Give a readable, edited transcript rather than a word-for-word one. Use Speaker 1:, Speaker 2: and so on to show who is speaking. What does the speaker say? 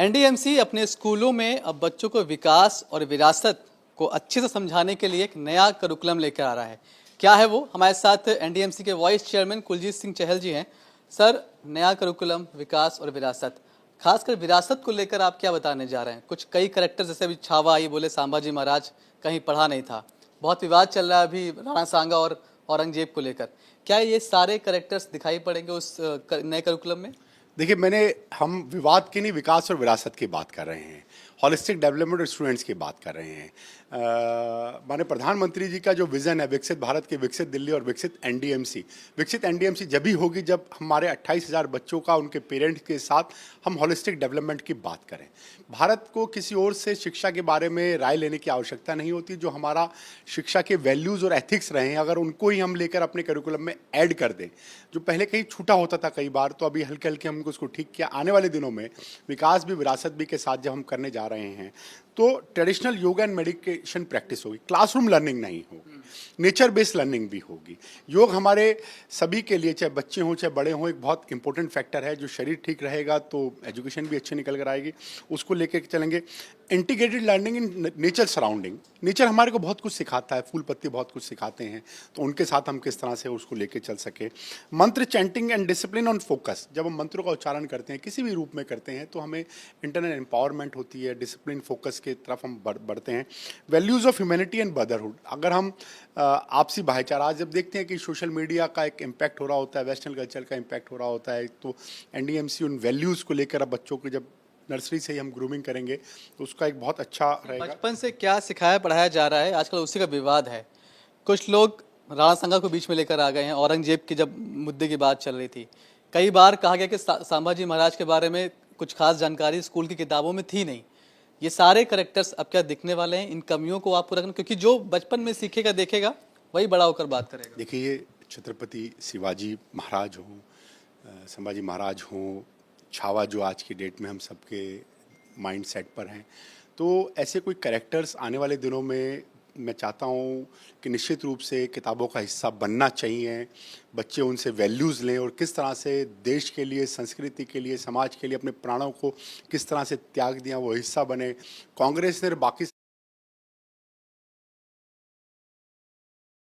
Speaker 1: NDMC अपने स्कूलों में अब बच्चों को विकास और विरासत को अच्छे से समझाने के लिए एक नया करिकुलम लेकर आ रहा है। क्या है वो? हमारे साथ एनडीएमसी के वाइस चेयरमैन कुलजीत सिंह चहल जी हैं। सर, नया करिकुलम विकास और विरासत, खासकर विरासत को लेकर आप क्या बताने जा रहे हैं? कुछ कई करेक्टर जैसे अभी छावा आई, बोले संभाजी महाराज कहीं पढ़ा नहीं था, बहुत विवाद चल रहा है अभी राणा सांगा और औरंगजेब को लेकर। क्या ये सारे करेक्टर्स दिखाई पड़ेंगे उस नए करिकुलम में?
Speaker 2: देखिए, हम विवाद की नहीं, विकास और विरासत की बात कर रहे हैं। हॉलिस्टिक डेवलपमेंट और स्टूडेंट्स की बात कर रहे हैं। माननीय प्रधानमंत्री जी का जो विज़न है विकसित भारत की विकसित दिल्ली और विकसित एनडीएमसी जब ही होगी जब हमारे 28,000 बच्चों का उनके पेरेंट्स के साथ हम हॉलिस्टिक डेवलपमेंट की बात करें। भारत को किसी और से शिक्षा के बारे में राय लेने की आवश्यकता नहीं होती। जो हमारा शिक्षा के वैल्यूज़ और एथिक्स रहे हैं, अगर उनको ही हम लेकर अपने करिकुलम में ऐड कर दें, जो पहले कहीं छूटा होता था कई बार, तो अभी हल्के हल्के हमको उसको ठीक किया। आने वाले दिनों में विकास भी विरासत भी के साथ जब हम करने जा रहे हैं तो traditional yoga and meditation practice होगी, क्लासरूम लर्निंग नहीं होगी, नेचर बेस्ड लर्निंग भी होगी। योग हमारे सभी के लिए, चाहे बच्चे हों चाहे बड़े हों, एक बहुत इंपॉर्टेंट फैक्टर है। जो शरीर ठीक रहेगा तो एजुकेशन भी अच्छी निकल कर आएगी, उसको लेकर चलेंगे। Integrated learning in nature surrounding, nature हमारे को बहुत कुछ सिखाता है, फूल पत्ती बहुत कुछ सिखाते हैं, तो उनके साथ हम किस तरह से उसको लेके चल सके। मंत्र chanting and discipline on focus, जब हम मंत्रों का उच्चारण करते हैं किसी भी रूप में करते हैं तो हमें इंटरनल एम्पावरमेंट होती है, डिसिप्लिन फोकस की तरफ हम बढ़ते हैं। Values of humanity and brotherhood, अगर हम आपसी भाईचारा, आज जब देखते हैं कि सोशल मीडिया का एक इम्पैक्ट हो रहा होता है, वेस्टर्न कल्चर का इम्पैक्ट हो रहा होता है, तो एनडीएमसी उन वैल्यूज़ को लेकर अब बच्चों को जब नर्सरी से ही हम ग्रूमिंग करेंगे तो उसका एक बहुत अच्छा रहेगा।
Speaker 1: बचपन से क्या सिखाया पढ़ाया जा रहा है, आजकल उसी का विवाद है। कुछ लोग राणा सांगा को बीच में लेकर आ गए हैं, औरंगजेब की जब मुद्दे की बात चल रही थी। कई बार कहा गया कि संभाजी महाराज के बारे में कुछ खास जानकारी स्कूल की किताबों में थी नहीं। ये सारे करेक्टर्स अब क्या दिखने वाले हैं? इन कमियों को आप पूरा करना, क्योंकि जो बचपन में सीखेगा देखेगा वही बड़ा होकर बात करेगा।
Speaker 2: देखिए, ये छत्रपति शिवाजी महाराज हों, संभाजी महाराज हों, छावा जो आज की डेट में हम सबके माइंड सेट पर हैं, तो ऐसे कोई कैरेक्टर्स आने वाले दिनों में मैं चाहता हूँ कि निश्चित रूप से किताबों का हिस्सा बनना चाहिए। बच्चे उनसे वैल्यूज़ लें और किस तरह से देश के लिए, संस्कृति के लिए, समाज के लिए अपने प्राणों को किस तरह से त्याग दिया, वो हिस्सा बने। कांग्रेस ने बाकी